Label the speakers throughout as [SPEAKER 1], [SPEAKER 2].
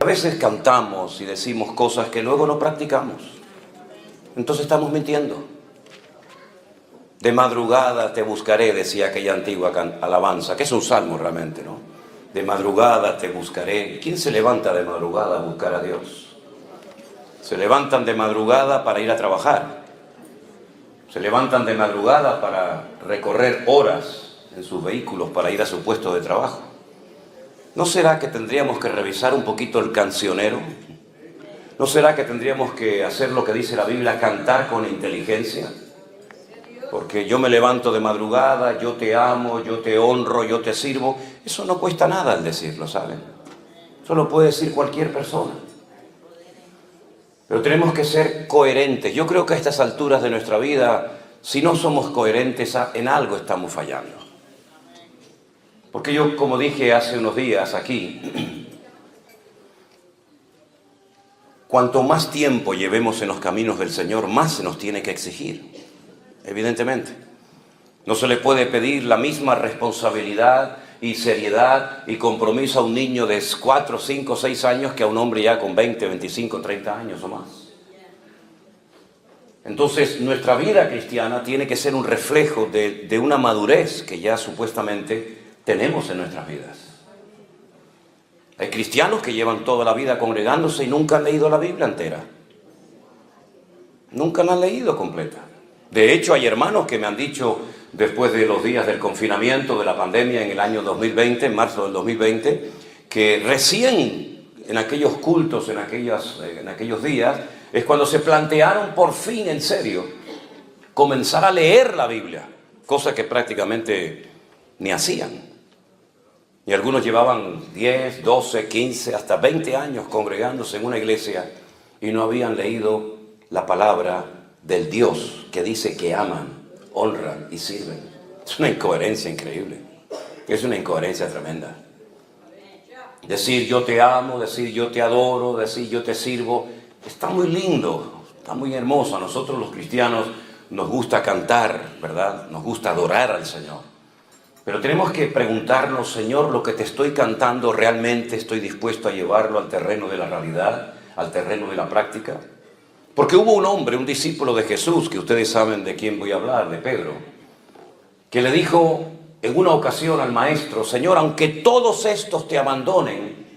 [SPEAKER 1] veces cantamos y decimos cosas que luego no practicamos. Entonces estamos mintiendo. De madrugada te buscaré, decía aquella antigua alabanza, que es un salmo realmente, ¿no? De madrugada te buscaré. ¿Quién se levanta de madrugada a buscar a Dios? Se levantan de madrugada para ir a trabajar. Se levantan de madrugada para recorrer horas en sus vehículos para ir a su puesto de trabajo. ¿No será que tendríamos que revisar un poquito el cancionero? ¿No será que tendríamos que hacer lo que dice la Biblia, cantar con inteligencia? Porque yo me levanto de madrugada, yo te amo, yo te honro, yo te sirvo. Eso no cuesta nada al decirlo, ¿saben? Eso lo puede decir cualquier persona. Pero tenemos que ser coherentes. Yo creo que a estas alturas de nuestra vida, si no somos coherentes, en algo estamos fallando. Porque yo, como dije hace unos días aquí, cuanto más tiempo llevemos en los caminos del Señor, más se nos tiene que exigir, evidentemente. No se le puede pedir la misma responsabilidad y seriedad y compromiso a un niño de 4, 5, 6 años que a un hombre ya con 20, 25, 30 años o más. Entonces, nuestra vida cristiana tiene que ser un reflejo de una madurez que ya supuestamente tenemos en nuestras vidas. Hay cristianos que llevan toda la vida congregándose y nunca han leído la Biblia entera. Nunca la han leído completa. De hecho, hay hermanos que me han dicho, después de los días del confinamiento, de la pandemia en el año 2020, en marzo del 2020, que recién en aquellos cultos, en aquellos días, es cuando se plantearon por fin, en serio, comenzar a leer la Biblia, cosa que prácticamente ni hacían. Y algunos llevaban 10, 12, 15, hasta 20 años congregándose en una iglesia y no habían leído la palabra del Dios que dice que aman, honran y sirven. Es una incoherencia increíble. Es una incoherencia tremenda. Decir yo te amo, decir yo te adoro, decir yo te sirvo, está muy lindo, está muy hermoso. A nosotros los cristianos nos gusta cantar, ¿verdad? Nos gusta adorar al Señor. Pero tenemos que preguntarnos, Señor, lo que te estoy cantando, ¿realmente estoy dispuesto a llevarlo al terreno de la realidad, al terreno de la práctica? Porque hubo un hombre, un discípulo de Jesús, que ustedes saben de quién voy a hablar, de Pedro, que le dijo en una ocasión al maestro, Señor, aunque todos estos te abandonen,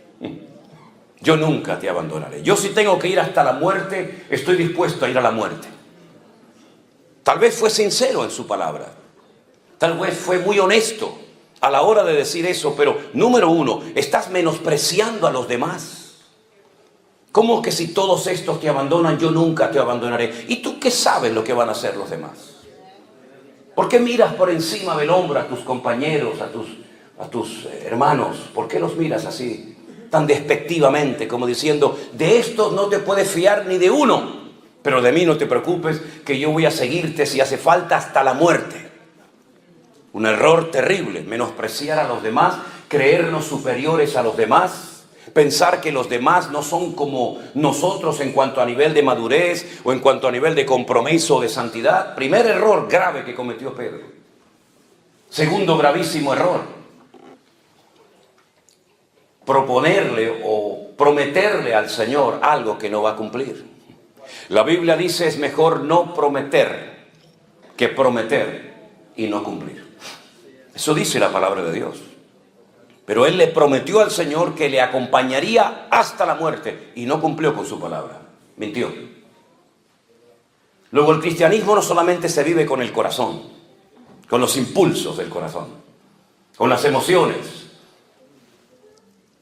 [SPEAKER 1] yo nunca te abandonaré. Yo si tengo que ir hasta la muerte, estoy dispuesto a ir a la muerte. Tal vez fue sincero en su palabra. Tal vez fue muy honesto a la hora de decir eso, pero número uno, estás menospreciando a los demás. ¿Cómo que si todos estos te abandonan, yo nunca te abandonaré? ¿Y tú qué sabes lo que van a hacer los demás? ¿Por qué miras por encima del hombro a tus compañeros, a tus hermanos? ¿Por qué los miras así, tan despectivamente, como diciendo, de estos no te puedes fiar ni de uno, pero de mí no te preocupes, que yo voy a seguirte si hace falta hasta la muerte? Un error terrible, menospreciar a los demás, creernos superiores a los demás, pensar que los demás no son como nosotros en cuanto a nivel de madurez o en cuanto a nivel de compromiso o de santidad. Primer error grave que cometió Pedro. Segundo gravísimo error, proponerle o prometerle al Señor algo que no va a cumplir. La Biblia dice es mejor no prometer que prometer y no cumplir. Eso dice la palabra de Dios. Pero él le prometió al Señor que le acompañaría hasta la muerte y no cumplió con su palabra. Mintió. Luego el cristianismo no solamente se vive con el corazón, con los impulsos del corazón, con las emociones,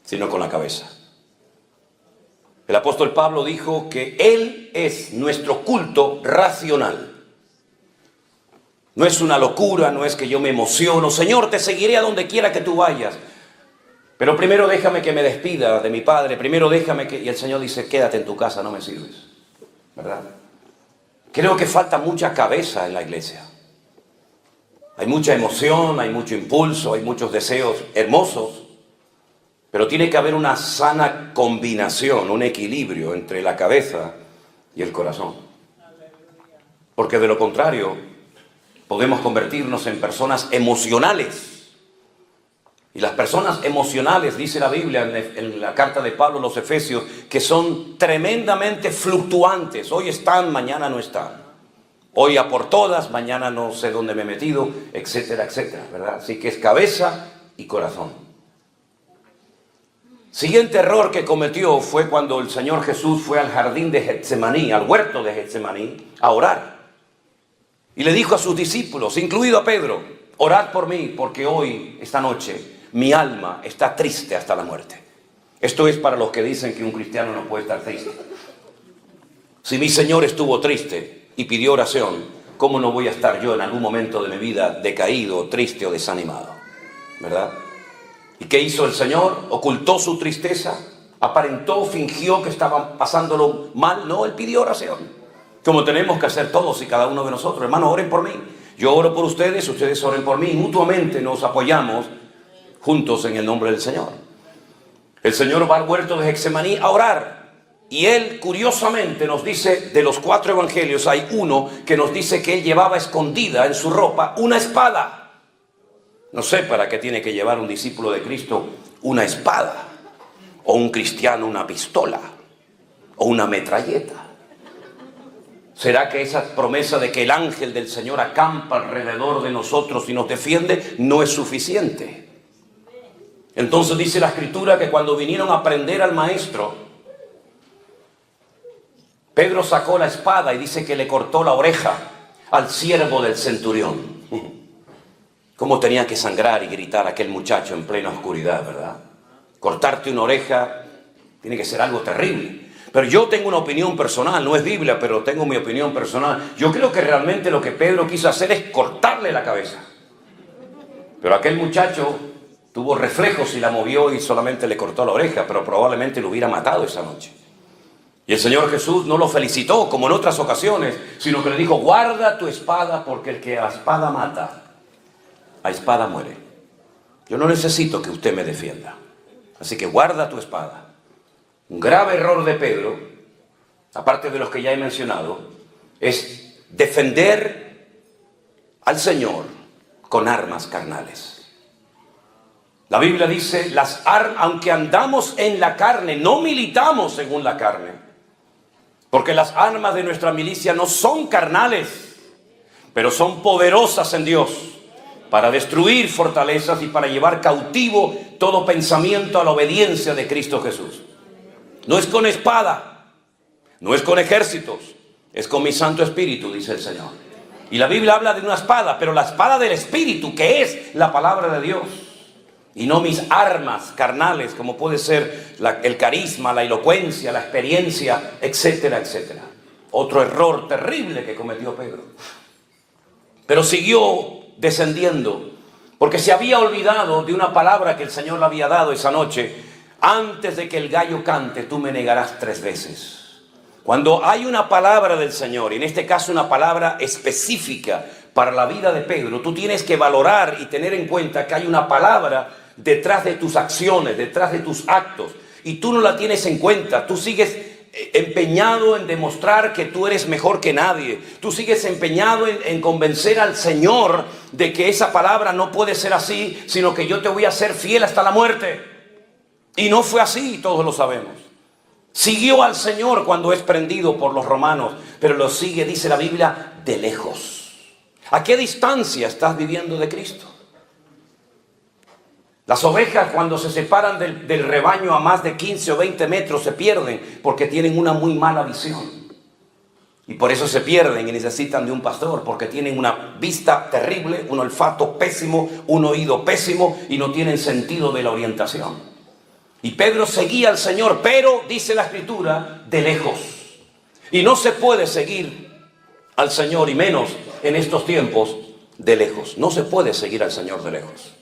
[SPEAKER 1] sino con la cabeza. El apóstol Pablo dijo que Él es nuestro culto racional. No es una locura, no es que yo me emociono. Señor, te seguiré a donde quiera que tú vayas. Pero primero déjame que me despida de mi padre. Primero déjame que... Y el Señor dice, quédate en tu casa, no me sirves. ¿Verdad? Creo que falta mucha cabeza en la iglesia. Hay mucha emoción, hay mucho impulso, hay muchos deseos hermosos. Pero tiene que haber una sana combinación, un equilibrio entre la cabeza y el corazón. Porque de lo contrario, podemos convertirnos en personas emocionales, Y las personas emocionales, dice la Biblia en la carta de Pablo a los Efesios, que son tremendamente fluctuantes. Hoy están, mañana no están. Hoy a por todas, mañana no sé dónde me he metido, etcétera, etcétera, ¿verdad? Así que es cabeza y corazón. Siguiente error que cometió fue cuando el Señor Jesús fue al jardín de Getsemaní, al huerto de Getsemaní, a orar. Y le dijo a sus discípulos, incluido a Pedro, orad por mí, porque hoy, esta noche, mi alma está triste hasta la muerte. Esto es para los que dicen que un cristiano no puede estar triste. Si mi Señor estuvo triste y pidió oración, ¿cómo no voy a estar yo en algún momento de mi vida decaído, triste o desanimado? ¿Verdad? ¿Y qué hizo el Señor? Ocultó su tristeza, aparentó, fingió que estaba pasándolo mal. No, Él pidió oración, como tenemos que hacer todos y cada uno de nosotros. Hermanos, oren por mí. Yo oro por ustedes, ustedes oren por mí. Mutuamente nos apoyamos juntos en el nombre del Señor. El Señor va al huerto de Getsemaní a orar. Y Él, curiosamente, nos dice, de los 4 evangelios, hay uno que nos dice que Él llevaba escondida en su ropa una espada. No sé para qué tiene que llevar un discípulo de Cristo una espada, o un cristiano una pistola, o una metralleta. ¿Será que esa promesa de que el ángel del Señor acampa alrededor de nosotros y nos defiende no es suficiente? Entonces dice la Escritura que cuando vinieron a prender al maestro, Pedro sacó la espada y dice que le cortó la oreja al siervo del centurión. Cómo tenía que sangrar y gritar aquel muchacho en plena oscuridad, ¿verdad? Cortarte una oreja tiene que ser algo terrible. Pero yo tengo una opinión personal, no es Biblia, pero tengo mi opinión personal. Yo creo que realmente lo que Pedro quiso hacer es cortarle la cabeza. Pero aquel muchacho tuvo reflejos y la movió y solamente le cortó la oreja, pero probablemente lo hubiera matado esa noche. Y el Señor Jesús no lo felicitó como en otras ocasiones, sino que le dijo, guarda tu espada, porque el que a espada mata, a espada muere. Yo no necesito que usted me defienda, así que guarda tu espada. Un grave error de Pedro, aparte de los que ya he mencionado, es defender al Señor con armas carnales. La Biblia dice, aunque andamos en la carne, no militamos según la carne, porque las armas de nuestra milicia no son carnales, pero son poderosas en Dios para destruir fortalezas y para llevar cautivo todo pensamiento a la obediencia de Cristo Jesús. No es con espada, no es con ejércitos, es con mi Santo Espíritu, dice el Señor. Y la Biblia habla de una espada, pero la espada del Espíritu, que es la palabra de Dios. Y no mis armas carnales, como puede ser el carisma, la elocuencia, la experiencia, etcétera, etcétera. Otro error terrible que cometió Pedro. Pero siguió descendiendo, porque se había olvidado de una palabra que el Señor le había dado esa noche. Antes de que el gallo cante, tú me negarás 3 veces. Cuando hay una palabra del Señor, y en este caso una palabra específica para la vida de Pedro, tú tienes que valorar y tener en cuenta que hay una palabra detrás de tus acciones, detrás de tus actos, y tú no la tienes en cuenta. Tú sigues empeñado en demostrar que tú eres mejor que nadie. Tú sigues empeñado en convencer al Señor de que esa palabra no puede ser así, sino que yo te voy a ser fiel hasta la muerte. Y no fue así, todos lo sabemos. Siguió al Señor cuando es prendido por los romanos, pero lo sigue, dice la Biblia, de lejos. ¿A qué distancia estás viviendo de Cristo? Las ovejas, cuando se separan del rebaño a más de 15 o 20 metros, se pierden porque tienen una muy mala visión. Y por eso se pierden y necesitan de un pastor, porque tienen una vista terrible, un olfato pésimo, un oído pésimo y no tienen sentido de la orientación. Y Pedro seguía al Señor, pero, dice la Escritura, de lejos. Y no se puede seguir al Señor, y menos en estos tiempos, de lejos. No se puede seguir al Señor de lejos.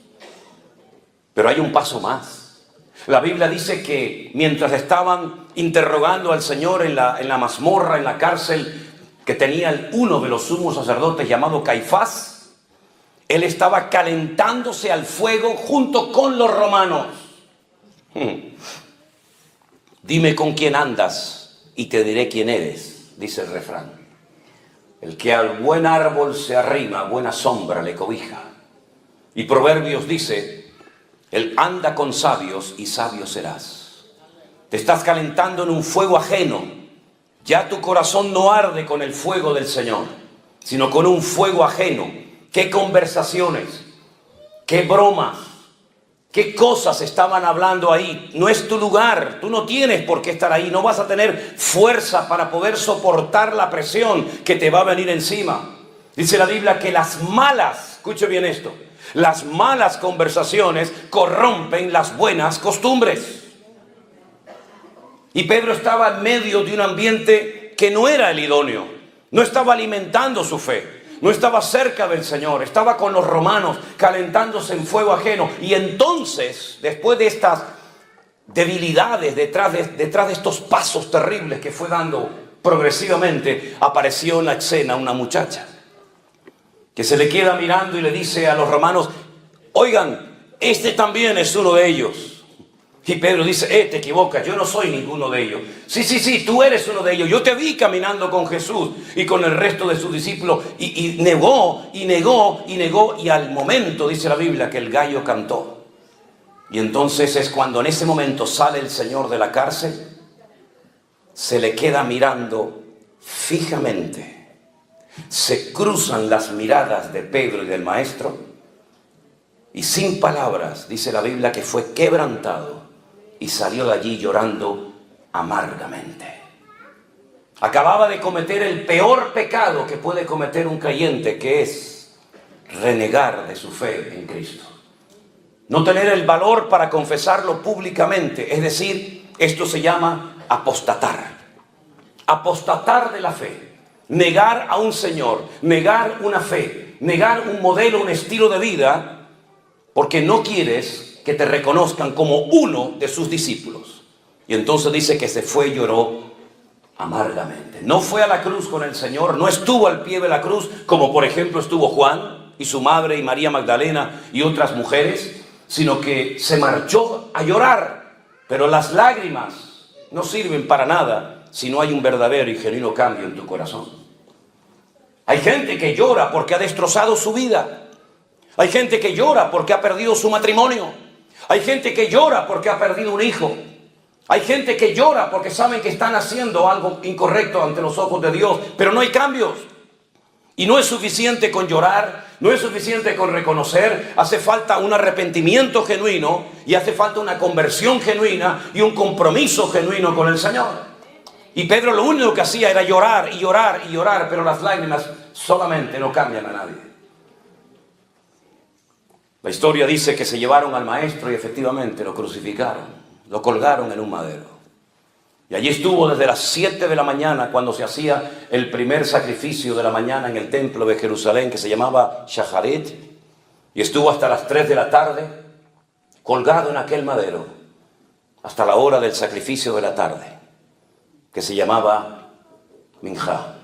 [SPEAKER 1] Pero hay un paso más. La Biblia dice que mientras estaban interrogando al Señor en la mazmorra, en la cárcel que tenía uno de los sumos sacerdotes llamado Caifás, él estaba calentándose al fuego junto con los romanos. Dime con quién andas y te diré quién eres, dice el refrán. El que al buen árbol se arrima, buena sombra le cobija. Y Proverbios dice Él anda con sabios y sabio serás. Te estás calentando en un fuego ajeno. Ya tu corazón no arde con el fuego del Señor, sino con un fuego ajeno. ¿Qué conversaciones? ¿Qué bromas? ¿Qué cosas estaban hablando ahí? No es tu lugar, tú no tienes por qué estar ahí, no vas a tener fuerza para poder soportar la presión que te va a venir encima. Dice la Biblia que las malas, escuche bien esto, las malas conversaciones corrompen las buenas costumbres. Y Pedro estaba en medio de un ambiente que no era el idóneo, no estaba alimentando su fe. No estaba cerca del Señor, estaba con los romanos calentándose en fuego ajeno. Y entonces, después de estas debilidades, detrás de estos pasos terribles que fue dando progresivamente, apareció en la escena una muchacha que se le queda mirando y le dice a los romanos: oigan, este también es uno de ellos. Y Pedro dice: te equivocas, yo no soy ninguno de ellos. Sí, tú eres uno de ellos. Yo te vi caminando con Jesús y con el resto de sus discípulos. Y negó. Y al momento, dice la Biblia, que el gallo cantó. Y entonces es cuando en ese momento sale el Señor de la cárcel, se le queda mirando fijamente. Se cruzan las miradas de Pedro y del maestro. Y sin palabras, dice la Biblia, que fue quebrantado. Y salió de allí llorando amargamente. Acababa de cometer el peor pecado que puede cometer un creyente, que es renegar de su fe en Cristo. No tener el valor para confesarlo públicamente. Es decir, esto se llama apostatar. Apostatar de la fe. Negar a un Señor, negar una fe, negar un modelo, un estilo de vida, porque no quieres que te reconozcan como uno de sus discípulos. Y entonces dice que se fue y lloró amargamente. No fue a la cruz con el Señor, no estuvo al pie de la cruz, como por ejemplo estuvo Juan y su madre y María Magdalena y otras mujeres, sino que se marchó a llorar. Pero las lágrimas no sirven para nada si no hay un verdadero y genuino cambio en tu corazón. Hay gente que llora porque ha destrozado su vida. Hay gente que llora porque ha perdido su matrimonio. Hay gente que llora porque ha perdido un hijo. Hay gente que llora porque saben que están haciendo algo incorrecto ante los ojos de Dios, pero no hay cambios. Y no es suficiente con llorar, no es suficiente con reconocer, hace falta un arrepentimiento genuino y hace falta una conversión genuina y un compromiso genuino con el Señor. Y Pedro lo único que hacía era llorar y llorar y llorar, pero las lágrimas solamente no cambian a nadie. La historia dice que se llevaron al maestro y efectivamente lo crucificaron, lo colgaron en un madero. Y allí estuvo desde las 7 de la mañana, cuando se hacía el primer sacrificio de la mañana en el templo de Jerusalén, que se llamaba Shacharit, y estuvo hasta las 3 de la tarde, colgado en aquel madero, hasta la hora del sacrificio de la tarde, que se llamaba Minjá.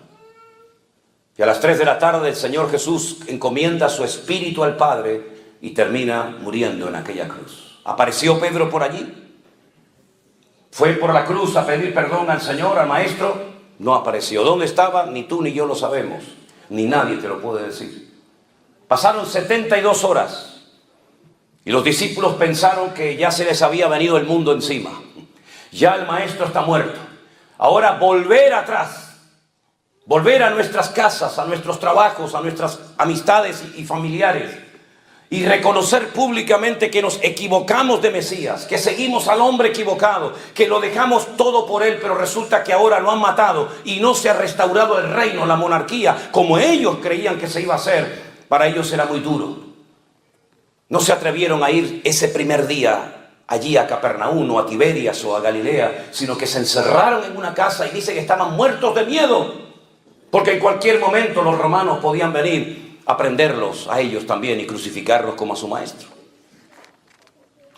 [SPEAKER 1] Y a las 3 de la tarde el Señor Jesús encomienda su espíritu al Padre y termina muriendo en aquella cruz. ¿Apareció Pedro por allí? ¿Fue por la cruz a pedir perdón al Señor, al Maestro? No apareció. ¿Dónde estaba? Ni tú ni yo lo sabemos. Ni nadie te lo puede decir. Pasaron 72 horas y los discípulos pensaron que ya se les había venido el mundo encima. Ya el Maestro está muerto. Ahora volver atrás. Volver a nuestras casas, a nuestros trabajos, a nuestras amistades y familiares. Y reconocer públicamente que nos equivocamos de Mesías, que seguimos al hombre equivocado, que lo dejamos todo por él, pero resulta que ahora lo han matado y no se ha restaurado el reino, la monarquía, como ellos creían que se iba a hacer. Para ellos era muy duro. No se atrevieron a ir ese primer día allí a Capernaum o a Tiberias o a Galilea, sino que se encerraron en una casa y dice que estaban muertos de miedo, porque en cualquier momento los romanos podían venir a prenderlos a ellos también y crucificarlos como a su maestro.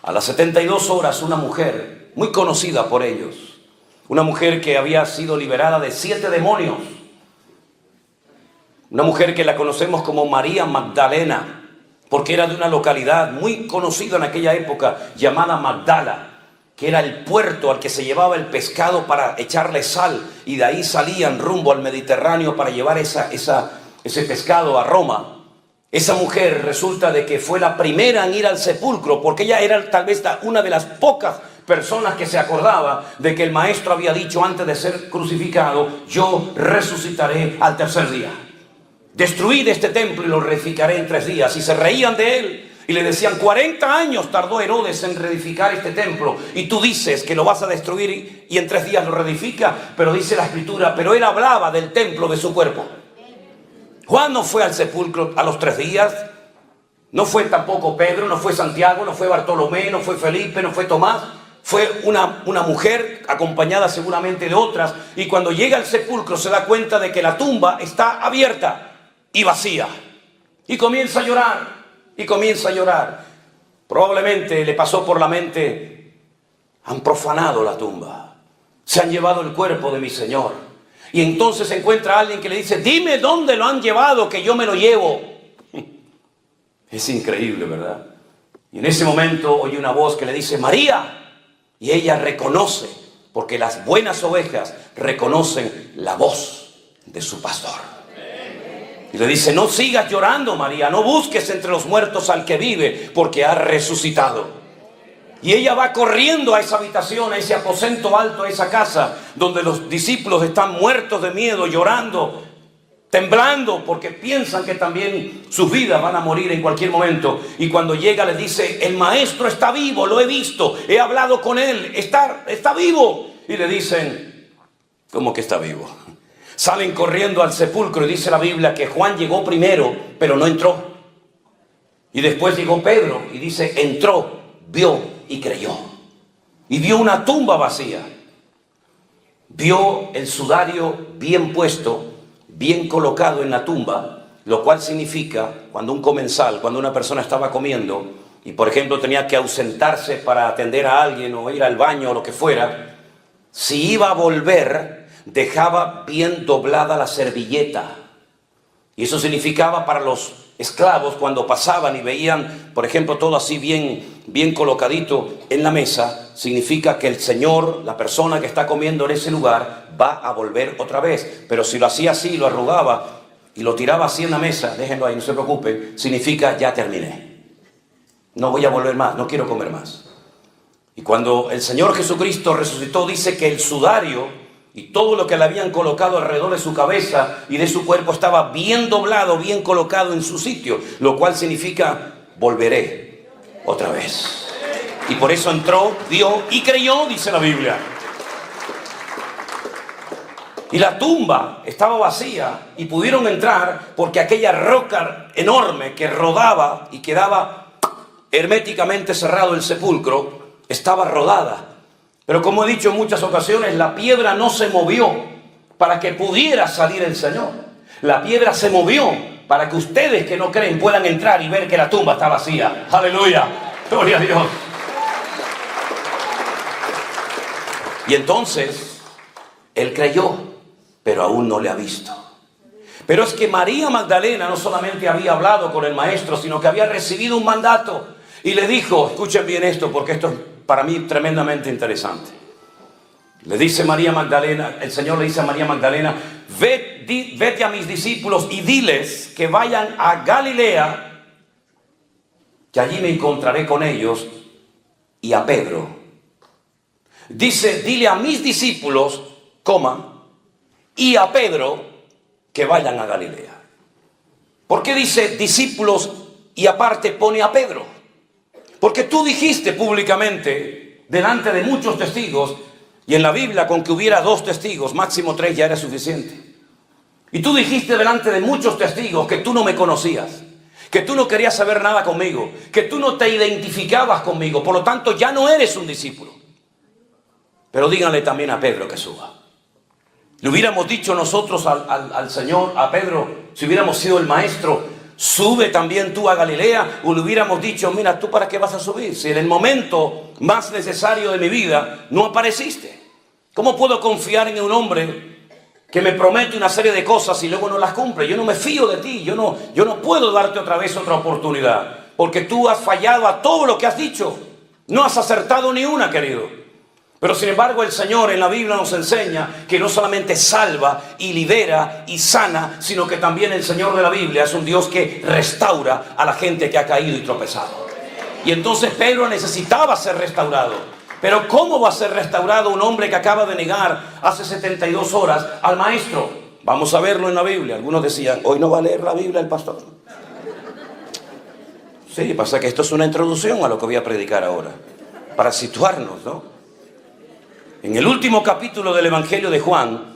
[SPEAKER 1] A las 72 horas una mujer muy conocida por ellos, una mujer que había sido liberada de 7 demonios, una mujer que la conocemos como María Magdalena, porque era de una localidad muy conocida en aquella época llamada Magdala, que era el puerto al que se llevaba el pescado para echarle sal, y de ahí salían rumbo al Mediterráneo para llevar ese pescado a Roma. Esa mujer resulta de que fue la primera en ir al sepulcro, porque ella era tal vez una de las pocas personas que se acordaba de que el maestro había dicho antes de ser crucificado: yo resucitaré al tercer día. Destruid este templo y lo reedificaré en 3 días. Y se reían de él y le decían: 40 años tardó Herodes en reedificar este templo, y tú dices que lo vas a destruir y en 3 días lo reedifica. Pero dice la escritura, pero él hablaba del templo de su cuerpo. Juan no fue al sepulcro a los 3 días. No fue tampoco Pedro, no fue Santiago, no fue Bartolomé, no fue Felipe, no fue Tomás. Fue una mujer acompañada seguramente de otras. Y cuando llega al sepulcro se da cuenta de que la tumba está abierta y vacía. Y comienza a llorar, y comienza a llorar. Probablemente le pasó por la mente: han profanado la tumba, se han llevado el cuerpo de mi Señor. Y entonces encuentra a alguien que le dice: dime dónde lo han llevado, que yo me lo llevo. Es increíble, ¿verdad? Y en ese momento oye una voz que le dice: María. Y ella reconoce, porque las buenas ovejas reconocen la voz de su pastor. Y le dice: no sigas llorando, María, no busques entre los muertos al que vive, porque ha resucitado. Y ella va corriendo a esa habitación, a ese aposento alto, a esa casa, donde los discípulos están muertos de miedo, llorando, temblando, porque piensan que también sus vidas van a morir en cualquier momento. Y cuando llega les dice: el maestro está vivo, lo he visto, he hablado con él, está vivo. Y le dicen: ¿cómo que está vivo? Salen corriendo al sepulcro y dice la Biblia que Juan llegó primero, pero no entró. Y después llegó Pedro y dice: entró, vio y creyó. Y vio una tumba vacía. Vio el sudario bien puesto, bien colocado en la tumba, lo cual significa, cuando un comensal, cuando una persona estaba comiendo y por ejemplo tenía que ausentarse para atender a alguien o ir al baño o lo que fuera, si iba a volver, dejaba bien doblada la servilleta. Y eso significaba para los esclavos, cuando pasaban y veían, por ejemplo, todo así bien colocadito en la mesa, significa que el Señor, la persona que está comiendo en ese lugar, va a volver otra vez. Pero si lo hacía así, lo arrugaba y lo tiraba así en la mesa, déjenlo ahí, no se preocupen, significa: ya terminé, no voy a volver más, no quiero comer más. Y cuando el Señor Jesucristo resucitó, dice que el sudario y todo lo que le habían colocado alrededor de su cabeza y de su cuerpo estaba bien doblado, bien colocado en su sitio, lo cual significa: volveré otra vez. Y por eso entró, vio y creyó, dice la Biblia. Y la tumba estaba vacía y pudieron entrar porque aquella roca enorme que rodaba y quedaba herméticamente cerrado el sepulcro estaba rodada. Pero como he dicho en muchas ocasiones, la piedra no se movió para que pudiera salir el Señor. La piedra se movió para que ustedes que no creen puedan entrar y ver que la tumba está vacía. ¡Aleluya! ¡Gloria a Dios! Y entonces, él creyó, pero aún no le ha visto. Pero es que María Magdalena no solamente había hablado con el maestro, sino que había recibido un mandato. Y le dijo, escuchen bien esto, porque esto es para mí tremendamente interesante. Le dice María Magdalena, el Señor le dice a María Magdalena: vete a mis discípulos y diles que vayan a Galilea, que allí me encontraré con ellos, y a Pedro. Dice: dile a mis discípulos, y a Pedro, que vayan a Galilea. ¿Por qué dice discípulos y aparte pone a Pedro? Porque tú dijiste públicamente, delante de muchos testigos, y en la Biblia con que hubiera 2 testigos, máximo 3 ya era suficiente. Y tú dijiste delante de muchos testigos que tú no me conocías, que tú no querías saber nada conmigo, que tú no te identificabas conmigo, por lo tanto ya no eres un discípulo. Pero díganle también a Pedro que suba. Le hubiéramos dicho nosotros al Señor, a Pedro, si hubiéramos sido el maestro: sube también tú a Galilea. O le hubiéramos dicho: mira, ¿tú para qué vas a subir? Si en el momento más necesario de mi vida no apareciste. ¿Cómo puedo confiar en un hombre que me promete una serie de cosas y luego no las cumple? Yo no me fío de ti, yo no puedo darte otra vez otra oportunidad, porque tú has fallado a todo lo que has dicho. No has acertado ni una, querido. Pero sin embargo el Señor en la Biblia nos enseña que no solamente salva y libera y sana, sino que también el Señor de la Biblia es un Dios que restaura a la gente que ha caído y tropezado. Y entonces Pedro necesitaba ser restaurado. Pero ¿cómo va a ser restaurado un hombre que acaba de negar hace 72 horas al Maestro? Vamos a verlo en la Biblia. Algunos decían, hoy no va a leer la Biblia el pastor. Sí, pasa que esto es una introducción a lo que voy a predicar ahora, para situarnos, ¿no? En el último capítulo del Evangelio de Juan,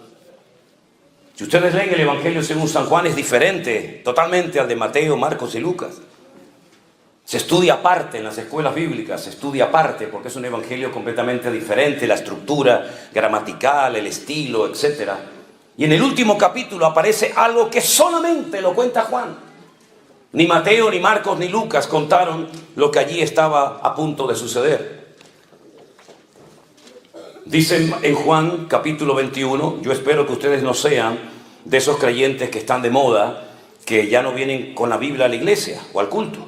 [SPEAKER 1] si ustedes leen el Evangelio según San Juan, es diferente totalmente al de Mateo, Marcos y Lucas. Se estudia aparte en las escuelas bíblicas, se estudia aparte porque es un evangelio completamente diferente, la estructura gramatical, el estilo, etc. Y en el último capítulo aparece algo que solamente lo cuenta Juan. Ni Mateo, ni Marcos, ni Lucas contaron lo que allí estaba a punto de suceder. Dice en Juan capítulo 21, yo espero que ustedes no sean de esos creyentes que están de moda, que ya no vienen con la Biblia a la iglesia o al culto.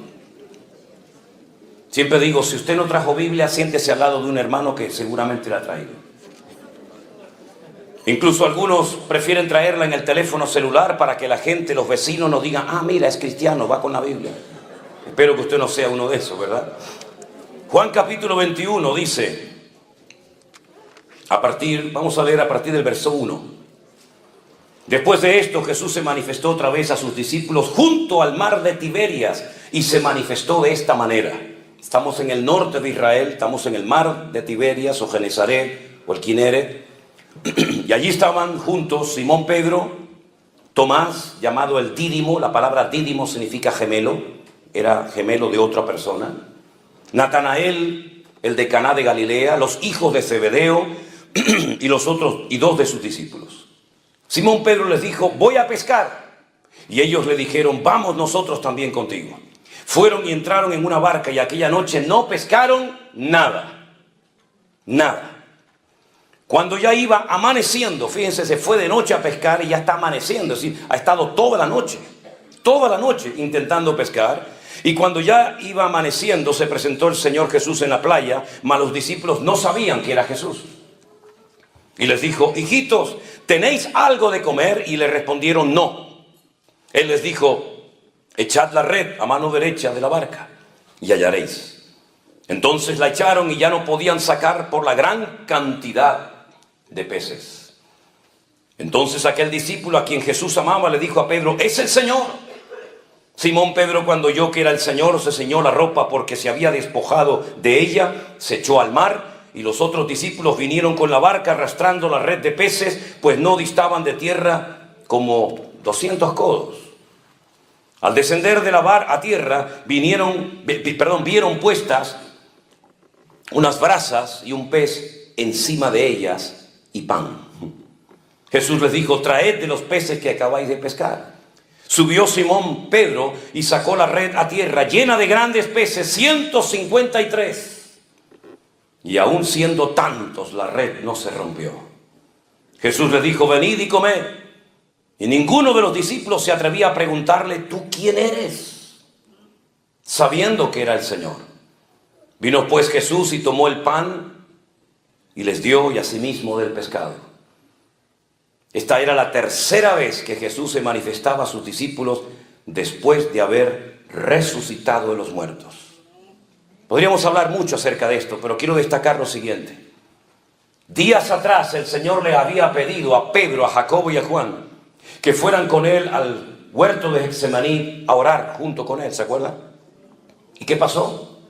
[SPEAKER 1] Siempre digo, si usted no trajo Biblia, siéntese al lado de un hermano que seguramente la ha traído. Incluso algunos prefieren traerla en el teléfono celular para que la gente, los vecinos nos digan, ah, mira, es cristiano, va con la Biblia. Espero que usted no sea uno de esos, ¿verdad? Juan capítulo 21 dice, vamos a leer a partir del verso 1. Después de esto, Jesús se manifestó otra vez a sus discípulos junto al mar de Tiberias y se manifestó de esta manera. Estamos en el norte de Israel, estamos en el mar de Tiberias o Genesaret o el Kineret. Y allí estaban juntos Simón Pedro, Tomás, llamado el Dídimo, la palabra Dídimo significa gemelo, era gemelo de otra persona. Natanael, el de Caná de Galilea, los hijos de Zebedeo y los otros y dos de sus discípulos. Simón Pedro les dijo, voy a pescar. Y ellos le dijeron, vamos nosotros también contigo. Fueron y entraron en una barca y aquella noche no pescaron nada. Nada. Cuando ya iba amaneciendo, fíjense, se fue de noche a pescar y ya está amaneciendo. Es decir, ha estado toda la noche intentando pescar. Y cuando ya iba amaneciendo, se presentó el Señor Jesús en la playa, mas los discípulos no sabían que era Jesús. Y les dijo, hijitos, ¿tenéis algo de comer? Y le respondieron, no. Él les dijo, echad la red a mano derecha de la barca y hallaréis. Entonces la echaron y ya no podían sacar por la gran cantidad de peces. Entonces aquel discípulo a quien Jesús amaba le dijo a Pedro, es el Señor. Simón Pedro, cuando oyó que era el Señor, se ciñó la ropa porque se había despojado de ella, se echó al mar. Y los otros discípulos vinieron con la barca arrastrando la red de peces, pues no distaban de tierra como 200 codos. Al descender de la barca a tierra, vieron puestas unas brasas y un pez encima de ellas y pan. Jesús les dijo, traed de los peces que acabáis de pescar. Subió Simón Pedro y sacó la red a tierra llena de grandes peces, 153. Y aún siendo tantos, la red no se rompió. Jesús les dijo, venid y comed. Y ninguno de los discípulos se atrevía a preguntarle, ¿tú quién eres? Sabiendo que era el Señor. Vino pues Jesús y tomó el pan y les dio y asimismo del pescado. Esta era la tercera vez que Jesús se manifestaba a sus discípulos después de haber resucitado de los muertos. Podríamos hablar mucho acerca de esto, pero quiero destacar lo siguiente. Días atrás el Señor le había pedido a Pedro, a Jacobo y a Juan que fueran con él al huerto de Getsemaní a orar junto con él, ¿se acuerdan? ¿Y qué pasó?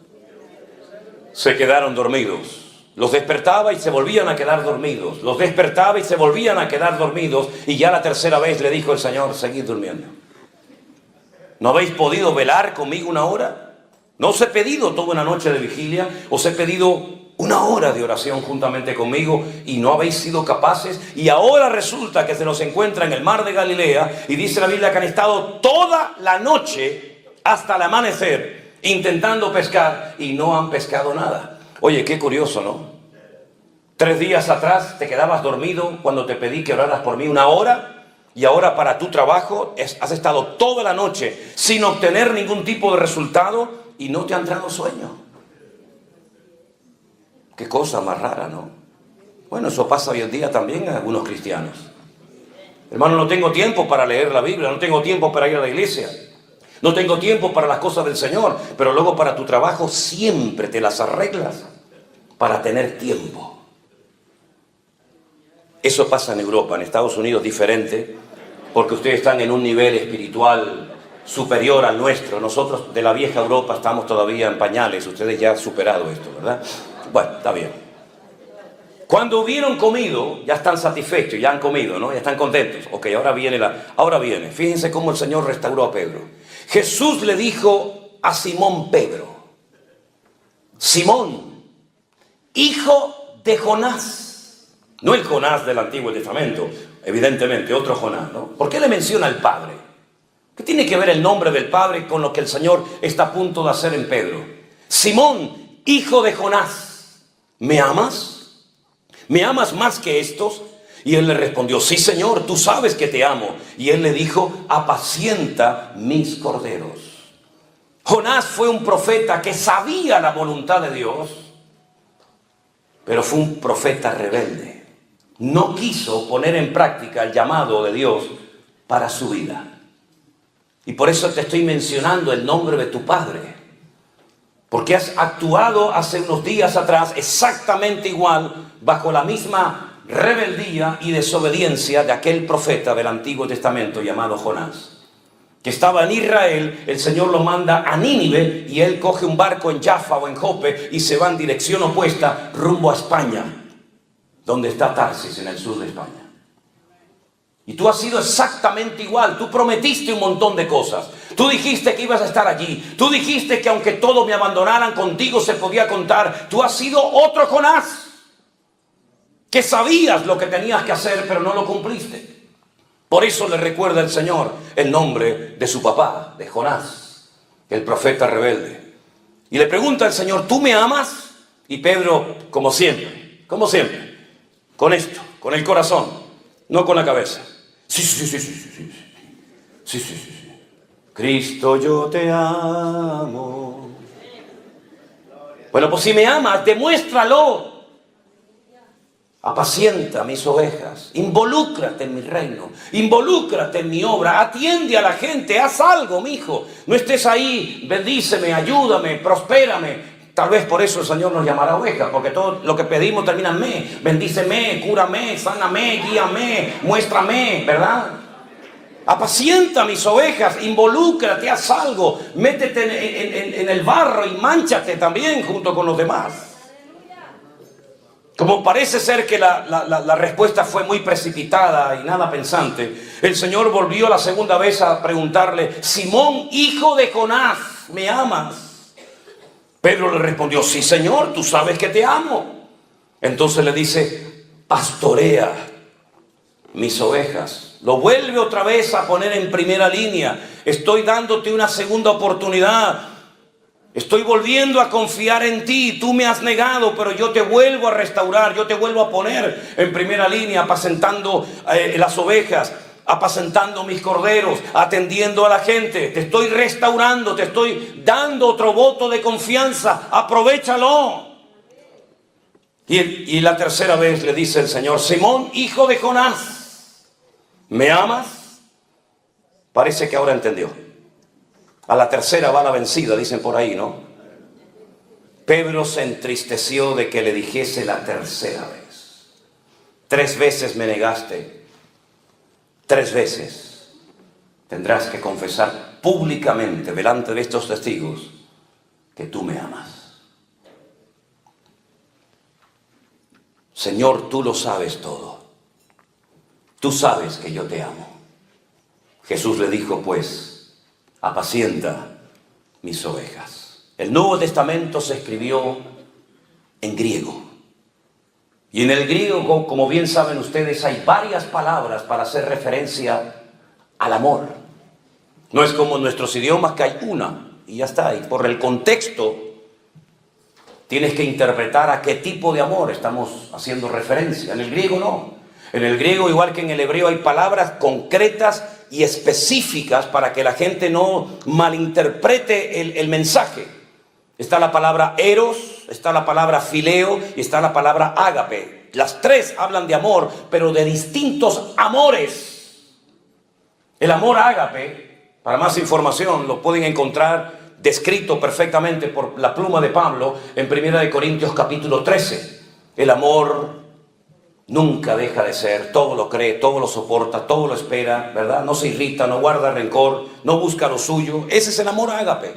[SPEAKER 1] Se quedaron dormidos. Los despertaba y se volvían a quedar dormidos. Los despertaba y se volvían a quedar dormidos. Y ya la tercera vez le dijo el Señor, seguid durmiendo. ¿No habéis podido velar conmigo una hora? ¿No os he pedido toda una noche de vigilia? ¿Os he pedido una hora de oración juntamente conmigo y no habéis sido capaces? Y ahora resulta que se nos encuentra en el mar de Galilea y dice la Biblia que han estado toda la noche hasta el amanecer intentando pescar y no han pescado nada. Oye, qué curioso, ¿no? 3 días atrás te quedabas dormido cuando te pedí que oraras por mí una hora y ahora para tu trabajo has estado toda la noche sin obtener ningún tipo de resultado y no te ha entrado sueño. Qué cosa más rara, ¿no? Bueno, eso pasa hoy en día también a algunos cristianos. Hermano, no tengo tiempo para leer la Biblia, no tengo tiempo para ir a la iglesia, no tengo tiempo para las cosas del Señor, pero luego para tu trabajo siempre te las arreglas para tener tiempo. Eso pasa en Europa, en Estados Unidos diferente, porque ustedes están en un nivel espiritual superior al nuestro. Nosotros de la vieja Europa estamos todavía en pañales, ustedes ya han superado esto, ¿verdad? Bueno, está bien. Cuando hubieron comido, ya están satisfechos, ya han comido, ¿no? Ya están contentos. Ok, ahora viene. Fíjense cómo el Señor restauró a Pedro. Jesús le dijo a Simón Pedro: Simón, hijo de Jonás. No el Jonás del Antiguo Testamento, evidentemente, otro Jonás, ¿no? ¿Por qué le menciona al Padre? ¿Qué tiene que ver el nombre del Padre con lo que el Señor está a punto de hacer en Pedro? Simón, hijo de Jonás, ¿me amas? ¿Me amas más que estos? Y él le respondió: sí, Señor, tú sabes que te amo. Y él le dijo: apacienta mis corderos. Jonás fue un profeta que sabía la voluntad de Dios, pero fue un profeta rebelde. No quiso poner en práctica el llamado de Dios para su vida. Y por eso te estoy mencionando el nombre de tu padre, porque has actuado hace unos días atrás exactamente igual, bajo la misma rebeldía y desobediencia de aquel profeta del Antiguo Testamento llamado Jonás, que estaba en Israel. El Señor lo manda a Nínive y él coge un barco en Jaffa o en Jope y se va en dirección opuesta rumbo a España, donde está Tarsis, en el sur de España. Y tú has sido exactamente igual. Tú prometiste un montón de cosas. Tú dijiste que ibas a estar allí. Tú dijiste que aunque todos me abandonaran, contigo se podía contar. Tú has sido otro Jonás, que sabías lo que tenías que hacer, pero no lo cumpliste. Por eso le recuerda el Señor el nombre de su papá, de Jonás, el profeta rebelde. Y le pregunta al Señor: ¿tú me amas? Y Pedro, como siempre, con esto, con el corazón, no con la cabeza. Sí. Cristo, yo te amo. Bueno, pues si me amas, demuéstralo. Apacienta mis ovejas, involúcrate en mi reino, involúcrate en mi obra, atiende a la gente, haz algo, mijo. No estés ahí, bendíceme, ayúdame, prospérame. Tal vez por eso el Señor nos llamará ovejas, porque todo lo que pedimos termina en me. Bendíceme, cúrame, sáname, guíame, muéstrame, ¿verdad? Apacienta mis ovejas, involúcrate, haz algo, métete en el barro y mánchate también junto con los demás. Como parece ser que la respuesta fue muy precipitada y nada pensante, el Señor volvió la segunda vez a preguntarle: Simón, hijo de Jonás, ¿me amas? Pedro le respondió: sí, Señor, tú sabes que te amo. Entonces le dice: pastorea mis ovejas. Lo vuelve otra vez a poner en primera línea. Estoy dándote una segunda oportunidad. Estoy volviendo a confiar en ti. Tú me has negado, pero yo te vuelvo a restaurar. Yo te vuelvo a poner en primera línea, apacentando las ovejas, apacentando mis corderos, atendiendo a la gente. Te estoy restaurando, te estoy dando otro voto de confianza. Aprovechalo. Y la tercera vez le dice el Señor: Simón, hijo de Jonás, ¿me amas? Parece que ahora entendió. A la tercera va la vencida, dicen por ahí, ¿no? Pedro se entristeció de que le dijese la tercera vez: 3 veces me negaste, 3 veces tendrás que confesar públicamente delante de estos testigos que tú me amas. Señor, tú lo sabes todo. Tú sabes que yo te amo. Jesús le dijo, pues, apacienta mis ovejas. El Nuevo Testamento se escribió en griego. Y en el griego, como bien saben ustedes, hay varias palabras para hacer referencia al amor. No es como en nuestros idiomas, que hay una y ya está. Y por el contexto tienes que interpretar a qué tipo de amor estamos haciendo referencia. En el griego no. En el griego, igual que en el hebreo, hay palabras concretas y específicas para que la gente no malinterprete el mensaje. Está la palabra eros, está la palabra fileo y está la palabra ágape. las tres hablan de amor, pero de distintos amores. El amor ágape, para más información, lo pueden encontrar descrito perfectamente por la pluma de Pablo en 1 Corintios capítulo 13. El amor nunca deja de ser, todo lo cree, todo lo soporta, todo lo espera, ¿verdad? No se irrita, no guarda rencor, no busca lo suyo. Ese es el amor ágape.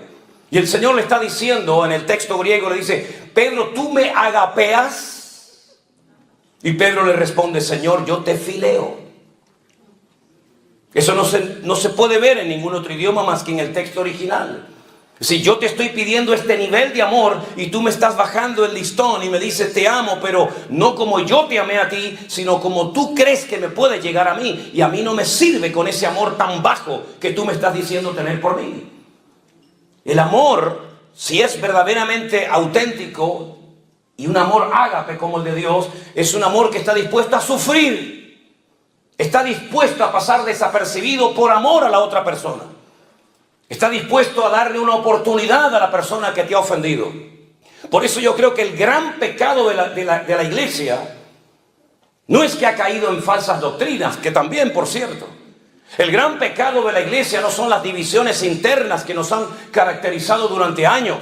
[SPEAKER 1] Y el Señor le está diciendo en el texto griego, le dice: Pedro, ¿tú me agapeas? Y Pedro le responde: Señor, yo te fileo. Eso no se puede ver en ningún otro idioma más que en el texto original. Si yo te estoy pidiendo este nivel de amor y tú me estás bajando el listón y me dices te amo, pero no como yo te amé a ti, sino como tú crees que me puede llegar a mí, y a mí no me sirve con ese amor tan bajo que tú me estás diciendo tener por mí. El amor, si es verdaderamente auténtico y un amor ágape como el de Dios, es un amor que está dispuesto a sufrir, está dispuesto a pasar desapercibido por amor a la otra persona. Está dispuesto a darle una oportunidad a la persona que te ha ofendido. Por eso yo creo que el gran pecado de la iglesia no es que ha caído en falsas doctrinas, que también, por cierto. El gran pecado de la iglesia no son las divisiones internas que nos han caracterizado durante años,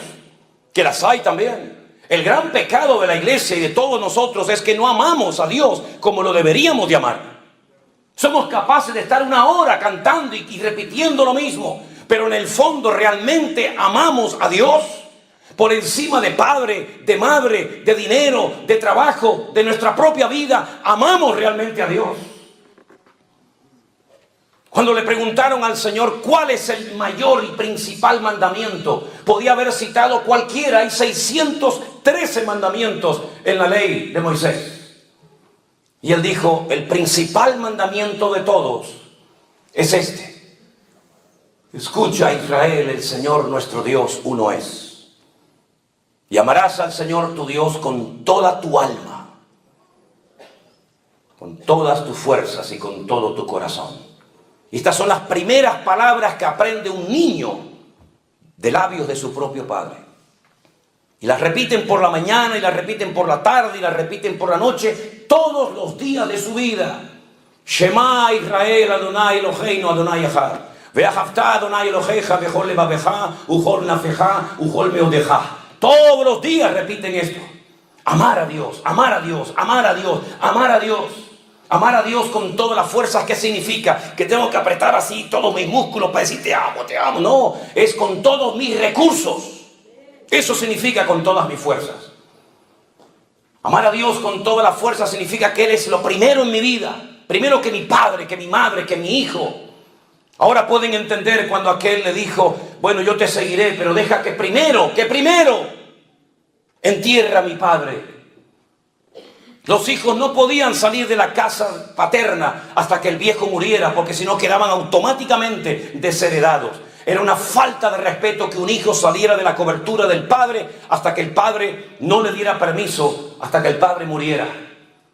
[SPEAKER 1] que las hay también. El gran pecado de la iglesia y de todos nosotros es que no amamos a Dios como lo deberíamos de amar. Somos capaces de estar una hora cantando y repitiendo lo mismo, pero en el fondo realmente amamos a Dios por encima de padre, de madre, de dinero, de trabajo, de nuestra propia vida. Amamos realmente a Dios. Cuando le preguntaron al Señor cuál es el mayor y principal mandamiento, podía haber citado cualquiera. Hay 613 mandamientos en la ley de Moisés. Y él dijo: el principal mandamiento de todos es este: escucha, Israel, el Señor nuestro Dios uno es. Y amarás al Señor tu Dios con toda tu alma, con todas tus fuerzas y con todo tu corazón. Y estas son las primeras palabras que aprende un niño de labios de su propio padre. Y las repiten por la mañana, y las repiten por la tarde, y las repiten por la noche, todos los días de su vida. Shema Israel, Adonai Eloheinu, Adonai Echad. Ve'ahavta Adonai Elohecha bechol levavecha, uchol nafecha, uchol meodecha. Todos los días repiten esto. Amar a Dios, amar a Dios, amar a Dios, amar a Dios. Amar a Dios con todas las fuerzas. ¿Qué significa? Que tengo que apretar así todos mis músculos para decir te amo, te amo. No, es con todos mis recursos. Eso significa con todas mis fuerzas. Amar a Dios con todas las fuerzas significa que Él es lo primero en mi vida. Primero que mi padre, que mi madre, que mi hijo. Ahora pueden entender cuando aquel le dijo: bueno, yo te seguiré, pero deja que primero entierre a mi padre. Los hijos no podían salir de la casa paterna hasta que el viejo muriera, porque si no quedaban automáticamente desheredados. Era una falta de respeto que un hijo saliera de la cobertura del padre hasta que el padre no le diera permiso, hasta que el padre muriera.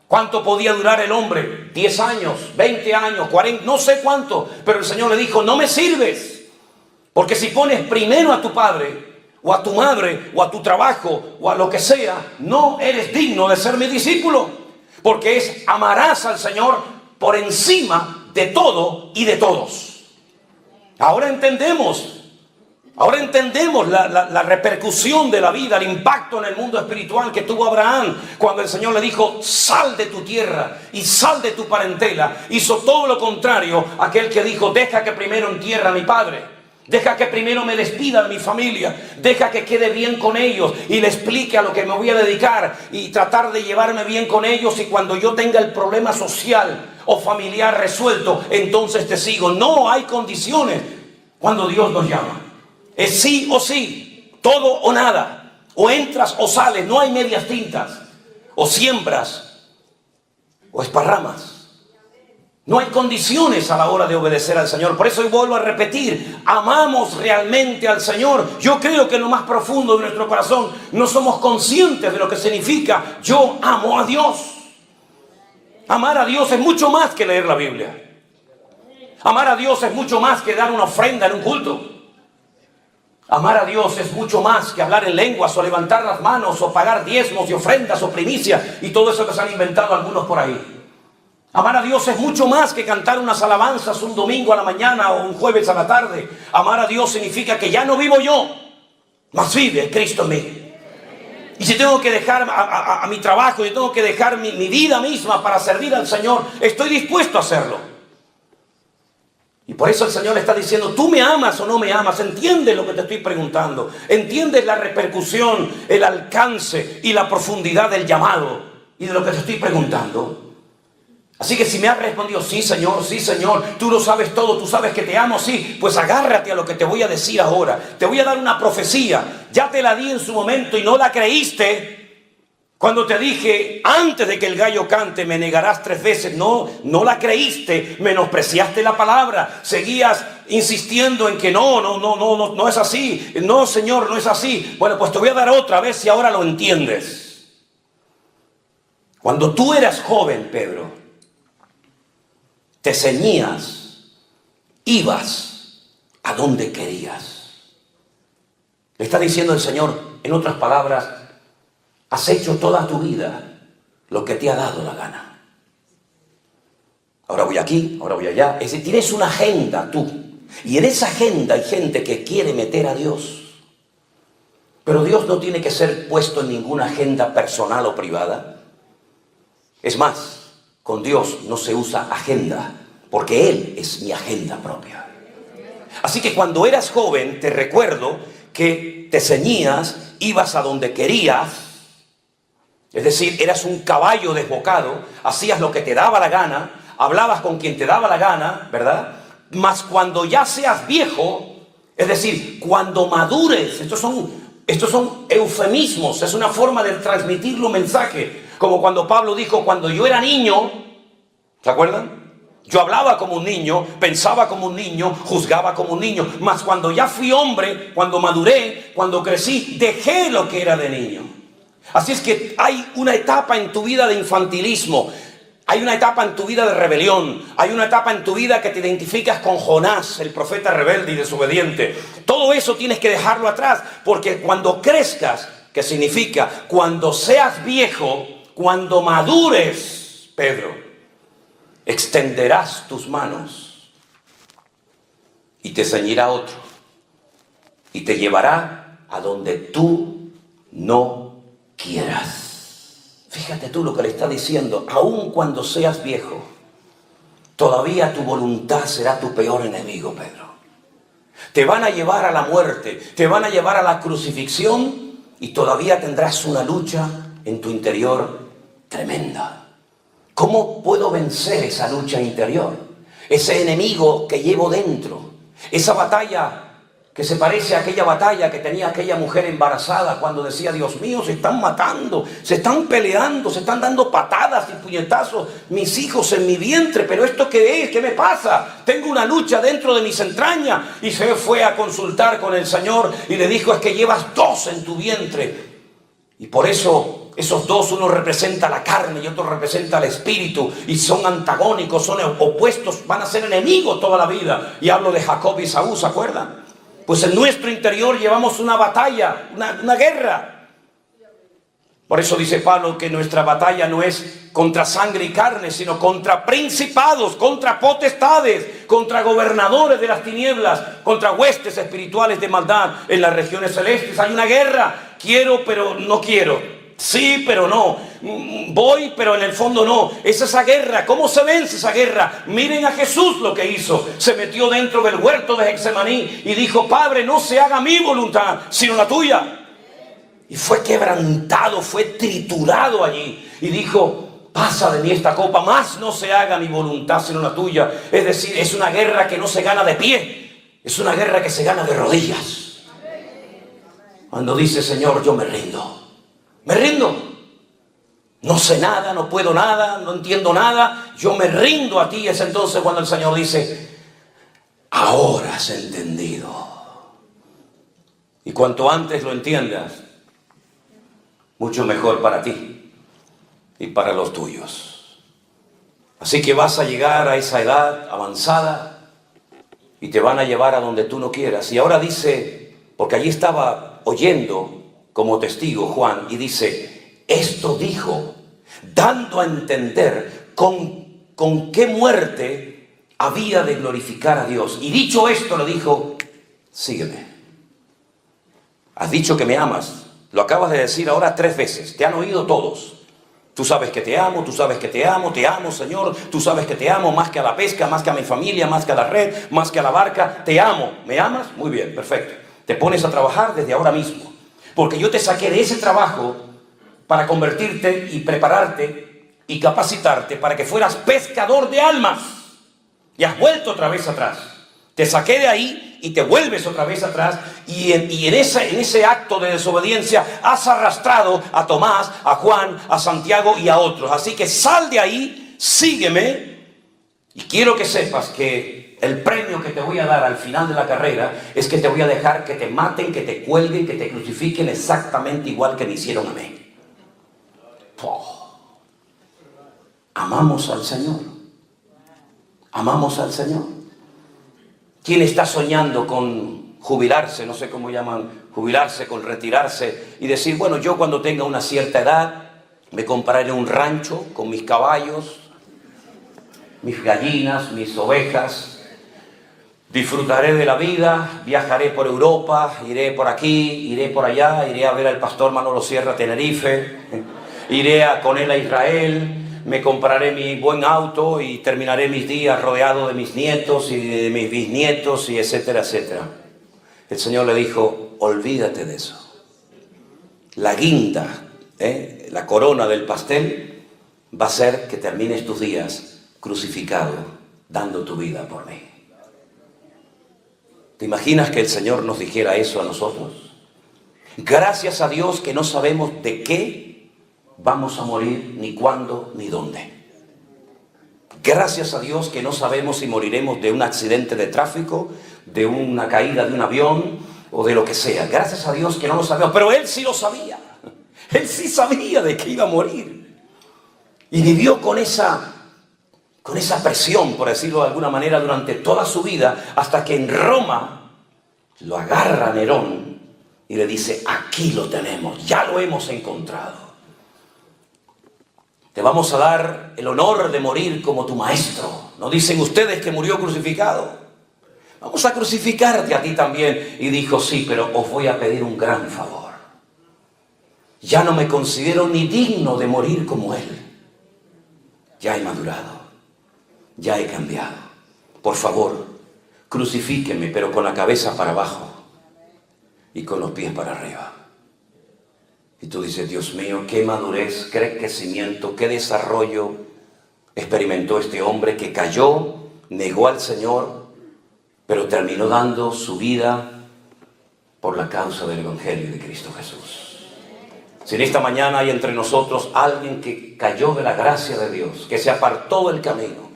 [SPEAKER 1] ¿Cuánto podía durar el hombre? 10 años, 20 años, 40, no sé cuánto. Pero el Señor le dijo: no me sirves, porque si pones primero a tu padre, o a tu madre, o a tu trabajo, o a lo que sea, no eres digno de ser mi discípulo. Porque amarás al Señor por encima de todo y de todos. Ahora entendemos la repercusión de la vida, el impacto en el mundo espiritual que tuvo Abraham cuando el Señor le dijo: sal de tu tierra y sal de tu parentela. Hizo todo lo contrario a aquel que dijo: deja que primero entierre a mi padre. Deja que primero me despida de mi familia. Deja que quede bien con ellos y le explique a lo que me voy a dedicar y tratar de llevarme bien con ellos. Y cuando yo tenga el problema social o familiar resuelto, entonces te sigo. No hay condiciones cuando Dios nos llama. Es sí o sí, todo o nada. O entras o sales, no hay medias tintas. O siembras o esparramas. No hay condiciones a la hora de obedecer al Señor. Por eso hoy vuelvo a repetir: amamos realmente al Señor. Yo creo que en lo más profundo de nuestro corazón no somos conscientes de lo que significa yo amo a Dios. Amar a Dios es mucho más que leer la Biblia. Amar a Dios es mucho más que dar una ofrenda en un culto. Amar a Dios es mucho más que hablar en lenguas o levantar las manos o pagar diezmos y ofrendas o primicias y todo eso que se han inventado algunos por ahí. Amar a Dios es mucho más que cantar unas alabanzas un domingo a la mañana o un jueves a la tarde. Amar a Dios significa que ya no vivo yo, mas vive Cristo en mí. Y si tengo que dejar a mi trabajo, y tengo que dejar mi vida misma para servir al Señor, estoy dispuesto a hacerlo. Y por eso el Señor está diciendo, ¿tú me amas o no me amas? ¿Entiendes lo que te estoy preguntando? ¿Entiendes la repercusión, el alcance y la profundidad del llamado y de lo que te estoy preguntando? Así que si me has respondido, sí Señor, tú lo sabes todo, tú sabes que te amo, sí, pues agárrate a lo que te voy a decir ahora. Te voy a dar una profecía, ya te la di en su momento y no la creíste. Cuando te dije, antes de que el gallo cante, me negarás 3 veces. No la creíste, menospreciaste la palabra. Seguías insistiendo en que no es así. No, Señor, no es así. Bueno, pues te voy a dar otra vez si ahora lo entiendes. Cuando tú eras joven, Pedro, te ceñías, ibas a donde querías. Le está diciendo el Señor, en otras palabras, has hecho toda tu vida lo que te ha dado la gana. Ahora voy aquí, ahora voy allá. Es decir, tienes una agenda tú. Y en esa agenda hay gente que quiere meter a Dios. Pero Dios no tiene que ser puesto en ninguna agenda personal o privada. Es más, con Dios no se usa agenda, porque Él es mi agenda propia. Así que cuando eras joven, te recuerdo que te ceñías, ibas a donde querías. Es decir, eras un caballo desbocado, hacías lo que te daba la gana, hablabas con quien te daba la gana, ¿verdad? Mas cuando ya seas viejo, es decir, cuando madures, estos son eufemismos, es una forma de transmitir un mensaje, como cuando Pablo dijo, cuando yo era niño, ¿se acuerdan? Yo hablaba como un niño, pensaba como un niño, juzgaba como un niño, mas cuando ya fui hombre, cuando maduré, cuando crecí, dejé lo que era de niño. Así es que hay una etapa en tu vida de infantilismo, hay una etapa en tu vida de rebelión, hay una etapa en tu vida que te identificas con Jonás, el profeta rebelde y desobediente. Todo eso tienes que dejarlo atrás, porque cuando crezcas, ¿qué significa? Cuando seas viejo, cuando madures, Pedro, extenderás tus manos y te ceñirá otro y te llevará a donde tú no quieras. Fíjate tú lo que le está diciendo. Aun cuando seas viejo, todavía tu voluntad será tu peor enemigo, Pedro. Te van a llevar a la muerte, te van a llevar a la crucifixión y todavía tendrás una lucha en tu interior tremenda. ¿Cómo puedo vencer esa lucha interior? Ese enemigo que llevo dentro, esa batalla que se parece a aquella batalla que tenía aquella mujer embarazada cuando decía, Dios mío, se están matando, se están peleando, se están dando patadas y puñetazos mis hijos en mi vientre, pero ¿esto qué es? ¿Qué me pasa? Tengo una lucha dentro de mis entrañas. Y se fue a consultar con el Señor y le dijo, es que llevas 2 en tu vientre. Y por eso esos 2, uno representa la carne y otro representa el espíritu, y son antagónicos, son opuestos, van a ser enemigos toda la vida. Y hablo de Jacob y Saúl, ¿se acuerdan? Pues en nuestro interior llevamos una batalla, una guerra. Por eso dice Pablo que nuestra batalla no es contra sangre y carne, sino contra principados, contra potestades, contra gobernadores de las tinieblas, contra huestes espirituales de maldad en las regiones celestes. Hay una guerra. Quiero, pero no quiero. Sí, pero no. Voy, pero en el fondo no. Es esa guerra. ¿Cómo se vence esa guerra? Miren a Jesús lo que hizo. Se metió dentro del huerto de Getsemaní y dijo, Padre, no se haga mi voluntad, sino la tuya. Y fue quebrantado, fue triturado allí. Y dijo, pasa de mí esta copa, más no se haga mi voluntad, sino la tuya. Es decir, es una guerra que no se gana de pie. Es una guerra que se gana de rodillas. Cuando dice, Señor, yo me rindo. Me rindo. No sé nada, no puedo nada, no entiendo nada. Yo me rindo a ti. Es entonces cuando el Señor dice, ahora has entendido. Y cuanto antes lo entiendas, mucho mejor para ti y para los tuyos. Así que vas a llegar a esa edad avanzada y te van a llevar a donde tú no quieras. Y ahora dice porque allí estaba oyendo como testigo Juan y dice, esto dijo, dando a entender con qué muerte había de glorificar a Dios. Y dicho esto le dijo, sígueme. Has dicho que me amas, lo acabas de decir ahora 3 veces, te han oído todos. Tú sabes que te amo, tú sabes que te amo Señor, tú sabes que te amo más que a la pesca, más que a mi familia, más que a la red, más que a la barca, te amo. ¿Me amas? Muy bien, perfecto. Te pones a trabajar desde ahora mismo, porque yo te saqué de ese trabajo para convertirte y prepararte y capacitarte para que fueras pescador de almas. Y has vuelto otra vez atrás. Te saqué de ahí y te vuelves otra vez atrás, y en ese acto de desobediencia has arrastrado a Tomás, a Juan, a Santiago y a otros. Así que sal de ahí, sígueme, y quiero que sepas que el premio que te voy a dar al final de la carrera es que te voy a dejar que te maten, que te cuelguen, que te crucifiquen exactamente igual que me hicieron a mí. Oh. Amamos al Señor. Amamos al Señor. ¿Quién está soñando con jubilarse? No sé cómo llaman, jubilarse, con retirarse y decir, bueno, yo cuando tenga una cierta edad me compraré un rancho con mis caballos, mis gallinas, mis ovejas, disfrutaré de la vida, viajaré por Europa, iré por aquí, iré por allá, iré a ver al pastor Manolo Sierra a Tenerife, iré con él a Israel, me compraré mi buen auto y terminaré mis días rodeado de mis nietos y de mis bisnietos y etcétera, etcétera. El Señor le dijo, olvídate de eso. La guinda, la corona del pastel va a ser que termines tus días crucificado, dando tu vida por mí. ¿Te imaginas que el Señor nos dijera eso a nosotros? Gracias a Dios que no sabemos de qué vamos a morir, ni cuándo, ni dónde. Gracias a Dios que no sabemos si moriremos de un accidente de tráfico, de una caída de un avión o de lo que sea. Gracias a Dios que no lo sabemos, pero Él sí lo sabía. Él sí sabía de que iba a morir. Y vivió con esa presión, por decirlo de alguna manera, durante toda su vida, hasta que en Roma lo agarra Nerón y le dice, aquí lo tenemos, ya lo hemos encontrado. Te vamos a dar el honor de morir como tu maestro. ¿No dicen ustedes que murió crucificado? Vamos a crucificarte a ti también. Y dijo, sí, pero os voy a pedir un gran favor. Ya no me considero ni digno de morir como él. Ya he madurado. Ya he cambiado. Por favor, crucifíqueme, pero con la cabeza para abajo y con los pies para arriba. Y tú dices, Dios mío, qué madurez, qué crecimiento, qué desarrollo experimentó este hombre que cayó, negó al Señor, pero terminó dando su vida por la causa del Evangelio de Cristo Jesús. Si en esta mañana hay entre nosotros alguien que cayó de la gracia de Dios, que se apartó del camino,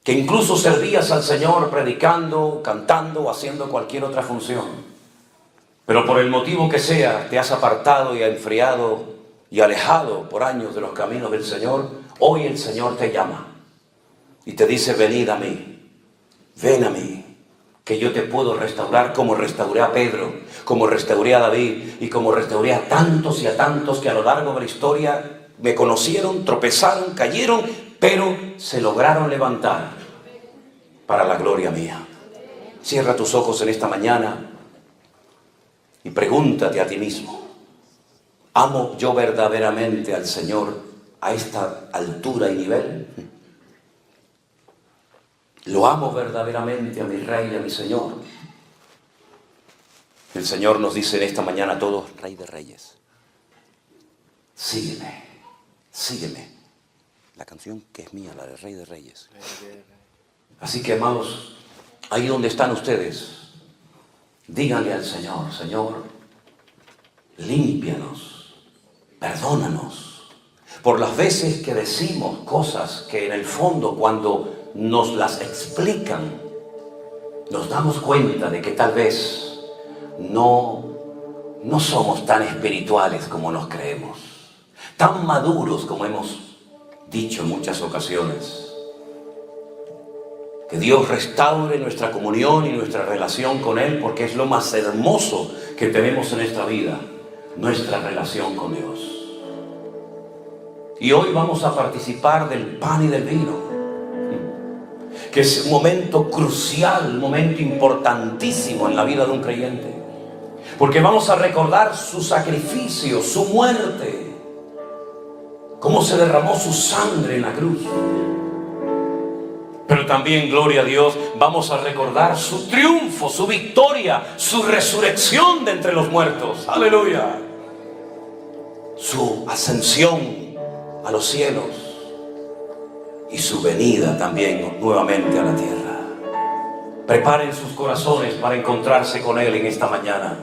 [SPEAKER 1] que incluso servías al Señor predicando, cantando o haciendo cualquier otra función, pero por el motivo que sea te has apartado y enfriado y alejado por años de los caminos del Señor, hoy el Señor te llama y te dice, venid a mí, ven a mí, que yo te puedo restaurar como restauré a Pedro, como restauré a David y como restauré a tantos y a tantos que a lo largo de la historia me conocieron, tropezaron, cayeron, pero se lograron levantar para la gloria mía. Cierra tus ojos en esta mañana y pregúntate a ti mismo, ¿amo yo verdaderamente al Señor a esta altura y nivel? ¿Lo amo verdaderamente a mi Rey y a mi Señor? El Señor nos dice en esta mañana a todos, Rey de Reyes, sígueme, sígueme. La canción que es mía, la de Rey de Reyes. Así que, amados, ahí donde están ustedes, díganle al Señor, Señor, límpianos, perdónanos, por las veces que decimos cosas que en el fondo cuando nos las explican, nos damos cuenta de que tal vez no somos tan espirituales como nos creemos, tan maduros como hemos dicho en muchas ocasiones. Que Dios restaure nuestra comunión y nuestra relación con Él, porque es lo más hermoso que tenemos en esta vida, nuestra relación con Dios. Y hoy vamos a participar del pan y del vino, que es un momento crucial, un momento importantísimo en la vida de un creyente, porque vamos a recordar su sacrificio, su muerte, cómo se derramó su sangre en la cruz. Pero también, gloria a Dios, vamos a recordar su triunfo, su victoria, su resurrección de entre los muertos. Aleluya. Su ascensión a los cielos y su venida también nuevamente a la tierra. Preparen sus corazones para encontrarse con Él en esta mañana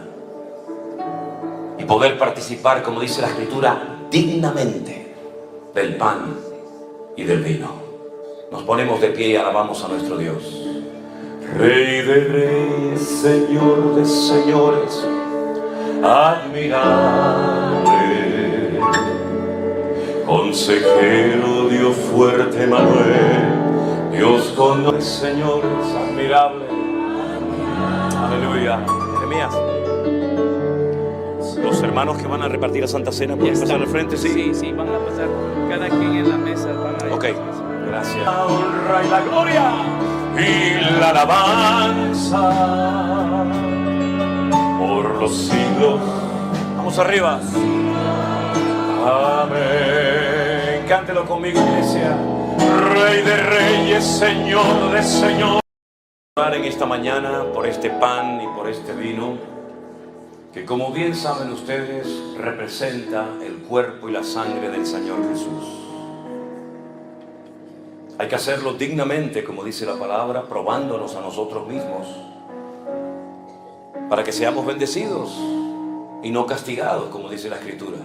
[SPEAKER 1] y poder participar, como dice la Escritura, dignamente del pan y del vino. Nos ponemos de pie y alabamos a nuestro Dios. Rey de reyes, Señor de señores, admirable, consejero, Dios fuerte, Manuel, Dios con los señores, admirable. Aleluya. Jeremías, los hermanos que van a repartir la Santa Cena, ¿pueden pasar al frente? Sí,
[SPEAKER 2] sí, van a pasar cada quien en la mesa. Van a
[SPEAKER 1] ok. Gracias. La honra y la gloria y la alabanza por los siglos. Vamos arriba. Amén. Cántelo conmigo, iglesia. Rey de reyes, Señor de señores. Orar en esta mañana por este pan y por este vino, que como bien saben ustedes, representa el cuerpo y la sangre del Señor Jesús. Hay que hacerlo dignamente, como dice la palabra, probándonos a nosotros mismos, para que seamos bendecidos y no castigados, como dice la Escritura.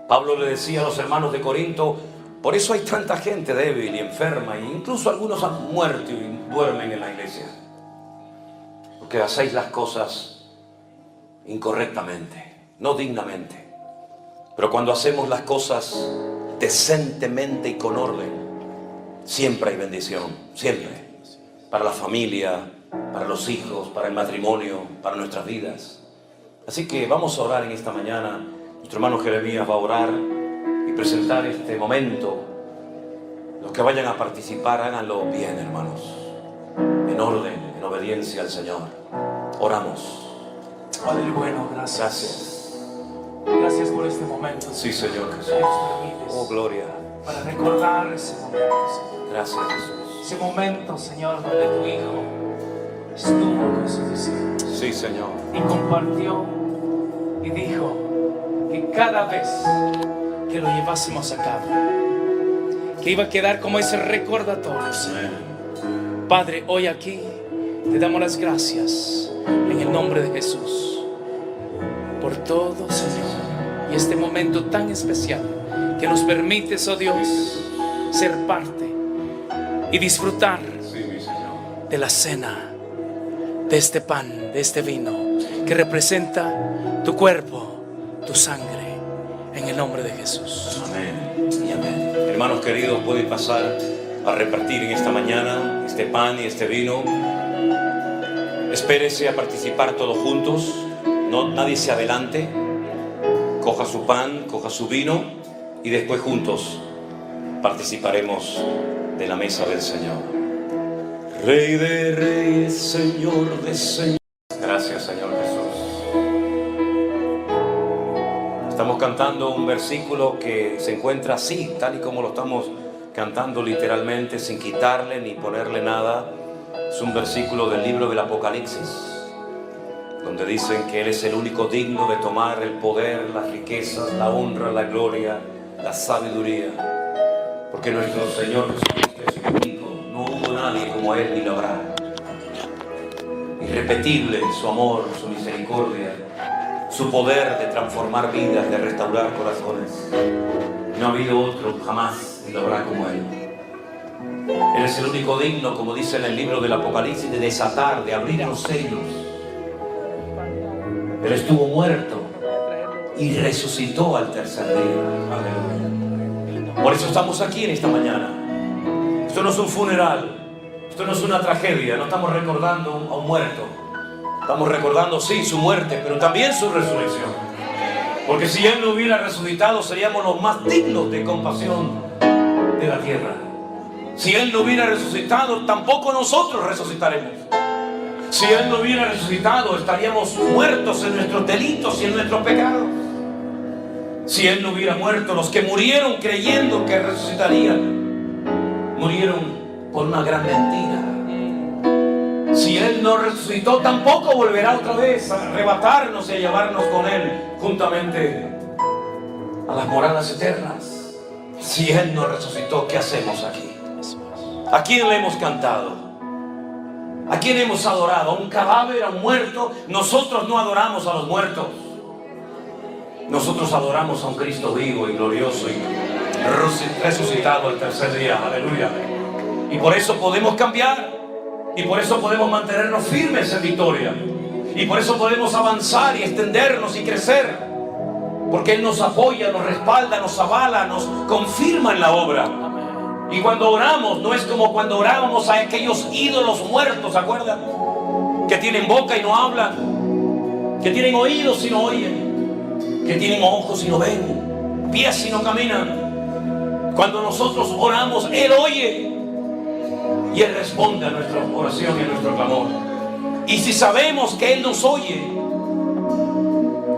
[SPEAKER 1] Pablo le decía a los hermanos de Corinto, por eso hay tanta gente débil y enferma, e incluso algunos han muerto y duermen en la iglesia, porque hacéis las cosas incorrectamente, no dignamente. Pero cuando hacemos las cosas decentemente y con orden, siempre hay bendición, siempre, para la familia, para los hijos, para el matrimonio, para nuestras vidas. Así que vamos a orar en esta mañana. Nuestro hermano Jeremías va a orar y presentar este momento. Los que vayan a participar, háganlo bien, hermanos, en orden, en obediencia al Señor. Oramos.
[SPEAKER 2] Padre bueno, gracias. Gracias por este momento.
[SPEAKER 1] Sí, Señor Jesús. Oh, gloria.
[SPEAKER 2] Para recordar ese momento, Señor.
[SPEAKER 1] Gracias, Jesús.
[SPEAKER 2] Ese momento, Señor, donde tu Hijo estuvo con sus discípulos.
[SPEAKER 1] Sí, Señor.
[SPEAKER 2] Y compartió y dijo que cada vez que lo llevásemos a cabo, que iba a quedar como ese recordatorio, Señor. Padre, hoy aquí te damos las gracias en el nombre de Jesús por todo, Señor, y este momento tan especial que nos permites, oh Dios, ser parte y disfrutar de la cena, de este pan, de este vino que representa tu cuerpo, tu sangre, en el nombre de Jesús.
[SPEAKER 1] Amén y amén. Hermanos queridos, pueden pasar a repartir en esta mañana este pan y este vino. Espérese a participar todos juntos, no, nadie se adelante. Coja su pan, coja su vino y después juntos participaremos de la mesa del Señor. Rey de reyes, Señor de señores. Gracias, Señor Jesús. Estamos cantando un versículo que se encuentra así, tal y como lo estamos cantando literalmente, sin quitarle ni ponerle nada. Es un versículo del libro del Apocalipsis, donde dicen que Él es el único digno de tomar el poder, las riquezas, la honra, la gloria, la sabiduría, porque nuestro Señor Jesucristo es único, no hubo nadie como Él ni lo habrá. Irrepetible su amor, su misericordia, su poder de transformar vidas, de restaurar corazones. No ha habido otro jamás ni lo habrá como Él. Él es el único digno, como dice en el libro del Apocalipsis, de desatar, de abrir los sellos. Él estuvo muerto y resucitó al tercer día. Aleluya. Por eso estamos aquí en esta mañana. Esto no es un funeral, Esto no es una tragedia, no estamos recordando a un muerto. Estamos recordando, sí, su muerte, pero también su resurrección. Porque si Él no hubiera resucitado, seríamos los más dignos de compasión de la tierra. Si Él no hubiera resucitado, tampoco nosotros resucitaremos. Si Él no hubiera resucitado, estaríamos muertos en nuestros delitos y en nuestros pecados. Si Él no hubiera muerto, los que murieron creyendo que resucitarían, murieron por una gran mentira. Si Él no resucitó, tampoco volverá otra vez a arrebatarnos y a llevarnos con Él juntamente a las moradas eternas. Si Él no resucitó, ¿qué hacemos aquí? ¿A quién le hemos cantado? ¿A quién hemos adorado? ¿A un cadáver, a un muerto? Nosotros no adoramos a los muertos. Nosotros adoramos a un Cristo vivo y glorioso y resucitado el tercer día. Aleluya. Y por eso podemos cambiar. Y por eso podemos mantenernos firmes en victoria. Y por eso podemos avanzar y extendernos y crecer. Porque Él nos apoya, nos respalda, nos avala, nos confirma en la obra. Y cuando oramos, no es como cuando orábamos a aquellos ídolos muertos, ¿se acuerdan? Que tienen boca y no hablan. Que tienen oídos y no oyen. Que tienen ojos y no ven. Pies y no caminan. Cuando nosotros oramos, Él oye. Y Él responde a nuestra oración y a nuestro clamor. Y si sabemos que Él nos oye,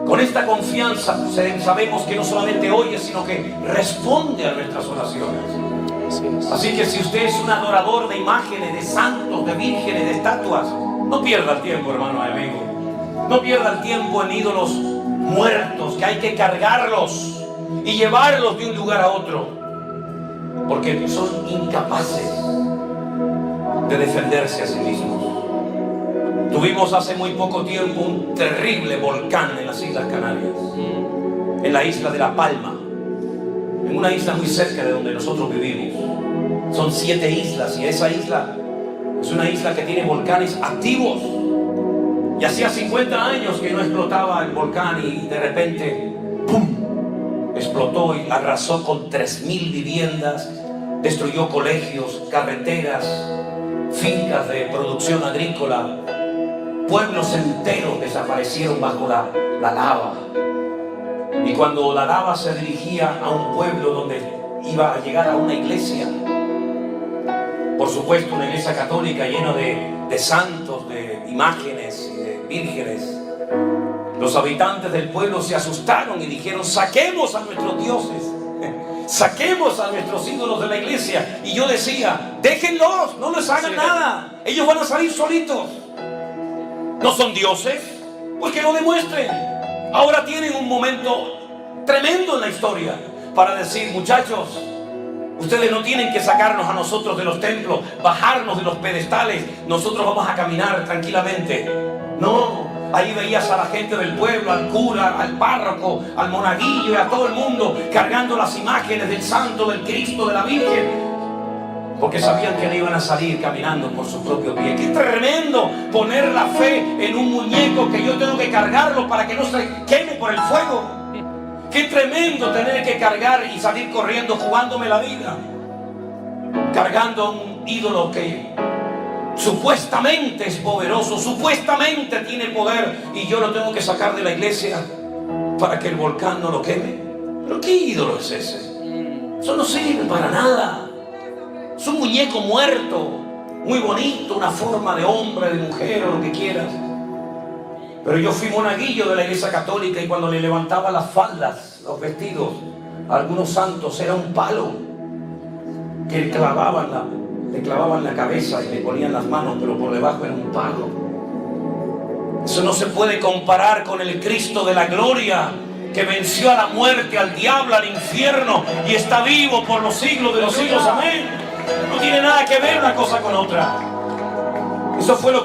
[SPEAKER 1] con esta confianza sabemos que no solamente oye, sino que responde a nuestras oraciones. Así que si usted es un adorador de imágenes, de santos, de vírgenes, de estatuas, no pierda el tiempo, hermano y amigo. No pierda el tiempo en ídolos muertos, que hay que cargarlos y llevarlos de un lugar a otro, porque son incapaces de defenderse a sí mismos. Tuvimos hace muy poco tiempo un terrible volcán en las Islas Canarias, en la isla de La Palma, en una isla muy cerca de donde nosotros vivimos. Son 7 islas y esa isla es una isla que tiene volcanes activos. Y hacía 50 años que no explotaba el volcán y de repente ¡pum!, explotó y arrasó con 3.000 viviendas, destruyó colegios, carreteras, fincas de producción agrícola. Pueblos enteros desaparecieron bajo la lava. Y cuando la lava se dirigía a un pueblo donde iba a llegar a una iglesia, por supuesto una iglesia católica llena de santos, de imágenes y de vírgenes, los habitantes del pueblo se asustaron y dijeron: saquemos a nuestros dioses, saquemos a nuestros ídolos de la iglesia. Y yo decía: déjenlos, no les hagan nada, ellos van a salir solitos. ¿No son dioses? Pues que lo demuestren. Ahora tienen un momento tremendo en la historia para decir: muchachos, ustedes no tienen que sacarnos a nosotros de los templos, bajarnos de los pedestales, nosotros vamos a caminar tranquilamente. No, ahí veías a la gente del pueblo, al cura, al párroco, al monaguillo y a todo el mundo cargando las imágenes del santo, del Cristo, de la Virgen, porque sabían que no iban a salir caminando por su propio pie. ¡Qué tremendo poner la fe en un muñeco que yo tengo que cargarlo para que no se queme por el fuego! ¡Qué tremendo tener que cargar y salir corriendo jugándome la vida, cargando a un ídolo que supuestamente es poderoso, supuestamente tiene poder, y yo lo tengo que sacar de la iglesia para que el volcán no lo queme? ¿Pero qué ídolo es ese? Eso no sirve para nada. Es un muñeco muerto, muy bonito, una forma de hombre, de mujer o lo que quieras. Pero yo fui monaguillo de la iglesia católica y cuando le levantaba las faldas, los vestidos a algunos santos, era un palo que le clavaban la cabeza y le ponían las manos, pero por debajo era un palo. Eso no se puede comparar con el Cristo de la gloria, que venció a la muerte, al diablo, al infierno y está vivo por los siglos de los siglos. Amén. No tiene nada que ver una cosa con otra. Eso fue lo que